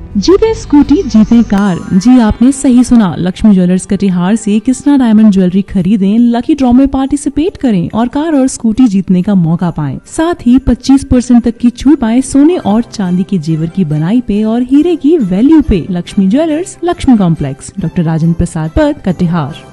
जीते स्कूटी जीते कार। जी आपने सही सुना, लक्ष्मी ज्वेलर्स कटिहार से कृष्णा डायमंड ज्वेलरी खरीदें, लकी ड्रॉ में पार्टिसिपेट करें और कार और स्कूटी जीतने का मौका पाएं। साथ ही 25% तक की छूट पाएं सोने और चांदी के जेवर की बनाई पे और हीरे की वैल्यू पे। Lakshmi jewellers, Lakshmi complex, doctor Rajendra Prasad Path, Katihar.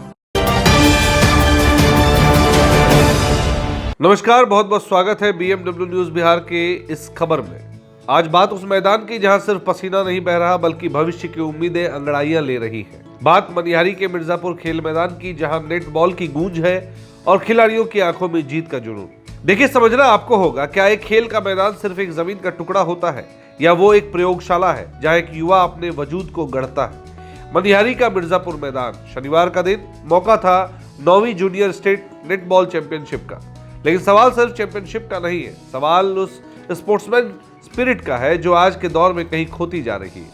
नमस्कार, बहुत बहुत स्वागत है BMW न्यूज बिहार के इस खबर में। आज बात उस मैदान की जहां सिर्फ पसीना नहीं बह रहा बल्कि भविष्य की उम्मीदें अंगड़ाइयां ले रही हैं। बात मनिहारी के मिर्जापुर खेल मैदान की, जहां नेट बॉल की गूंज है और खिलाड़ियों की आंखों में जीत का जुनून। देखिए, समझना आपको होगा, क्या एक खेल का मैदान सिर्फ एक जमीन का टुकड़ा होता है या वो एक प्रयोगशाला है जहां एक युवा अपने वजूद को गढ़ता है। मनिहारी का मिर्जापुर मैदान, शनिवार का दिन, मौका था 9वीं जूनियर स्टेट नेटबॉल चैंपियनशिप का। लेकिन सवाल सिर्फ चैंपियनशिप का नहीं है, सवाल उस स्पोर्ट्समैन स्पिरिट का है जो आज के दौर में कहीं खोती जा रही है।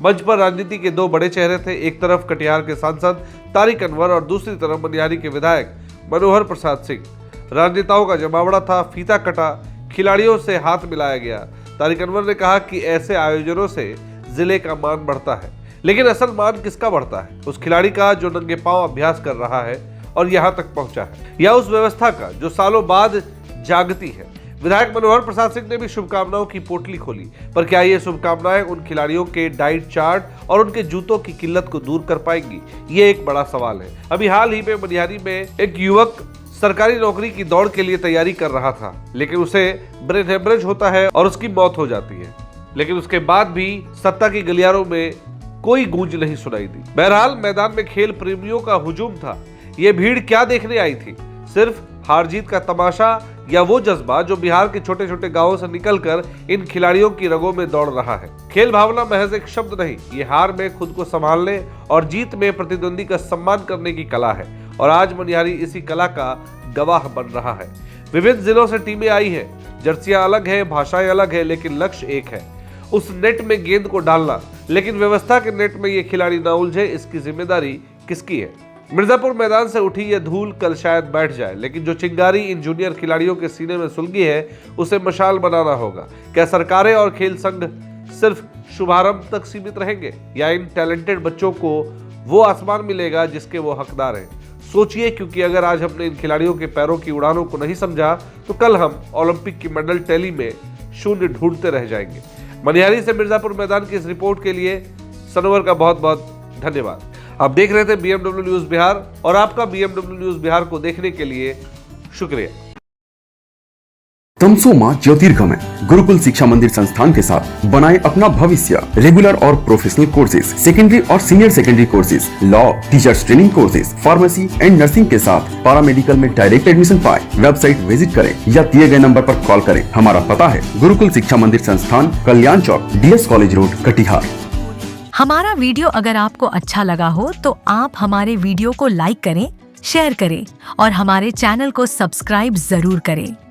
मंच पर राजनीति के दो बड़े चेहरे थे, एक तरफ कटिहार के सांसद तारिक अनवर और दूसरी तरफ मनिहारी के विधायक मनोहर प्रसाद सिंह। राजनेताओं का जमावड़ा था, फीता कटा, खिलाड़ियों से हाथ मिलाया गया। तारिक अनवर ने कहा कि ऐसे आयोजनों से जिले का मान बढ़ता है, लेकिन असल मान किसका बढ़ता है? उस खिलाड़ी का जो नंगे पांव अभ्यास कर रहा है और यहाँ तक पहुंचा है, या उस व्यवस्था का जो सालों बाद जागती है? विधायक मनोहर प्रसाद सिंह ने भी शुभकामनाओं की पोटली खोली, पर क्या ये शुभकामनाएं उन खिलाड़ियों के डाइट चार्ट और उनके जूतों की किल्लत को दूर कर पाएंगी? ये एक बड़ा सवाल है। अभी हाल ही में मनिहारी में एक युवक सरकारी नौकरी की दौड़ के लिए तैयारी कर रहा था, लेकिन उसे ब्रेन हेमरेज होता है और उसकी मौत हो जाती है। लेकिन उसके बाद भी सत्ता की गलियारों में कोई गूंज नहीं सुनाई दी। बहरहाल मैदान में खेल प्रेमियों का हुजूम था। ये भीड़ क्या देखने आई थी? सिर्फ हार जीत का तमाशा या वो जज्बा जो बिहार के छोटे छोटे गांवों से निकलकर इन खिलाड़ियों की रगों में दौड़ रहा है? खेल भावना महज एक शब्द नहीं, ये हार में खुद को संभालने और जीत में प्रतिद्वंदी का सम्मान करने की कला है। और आज मनिहारी इसी कला का गवाह बन रहा है। विभिन्न जिलों से टीमें आई है, जर्सियां अलग है, भाषाएं अलग है, लेकिन लक्ष्य एक है, उस नेट में गेंद को डालना। लेकिन व्यवस्था के नेट में ये खिलाड़ी ना उलझे, इसकी जिम्मेदारी किसकी है? मिर्जापुर मैदान से उठी यह धूल कल शायद बैठ जाए, लेकिन जो चिंगारी इन जूनियर खिलाड़ियों के सीने में सुलगी है, उसे मशाल बनाना होगा। क्या सरकारें और खेल संघ सिर्फ शुभारंभ तक सीमित रहेंगे, या इन टैलेंटेड बच्चों को वो आसमान मिलेगा जिसके वो हकदार हैं? सोचिए, क्योंकि अगर आज हमने इन खिलाड़ियों के पैरों की उड़ानों को नहीं समझा तो कल हम ओलंपिक की मेडल टैली में शून्य ढूंढते रह जाएंगे। मनिहारी से मिर्जापुर मैदान की इस रिपोर्ट के लिए सनोवर का बहुत बहुत धन्यवाद। आप देख रहे थे BMW न्यूज बिहार, और आपका BMW न्यूज बिहार को देखने के लिए शुक्रिया। तमसोमा ज्योतिर्गमय गुरुकुल शिक्षा मंदिर संस्थान के साथ बनाए अपना भविष्य। रेगुलर और प्रोफेशनल कोर्सेज, सेकेंडरी और senior secondary courses, law, teachers training courses, pharmacy and nursing के साथ पैरामेडिकल में डायरेक्ट एडमिशन पाए। वेबसाइट विजिट करें या दिए गए नंबर पर कॉल करें। हमारा पता है गुरुकुल शिक्षा मंदिर संस्थान, कल्याण चौक, DS कॉलेज रोड, कटिहार। हमारा वीडियो अगर आपको अच्छा लगा हो तो आप हमारे वीडियो को लाइक करें, शेयर करें और हमारे चैनल को सब्सक्राइब जरूर करें।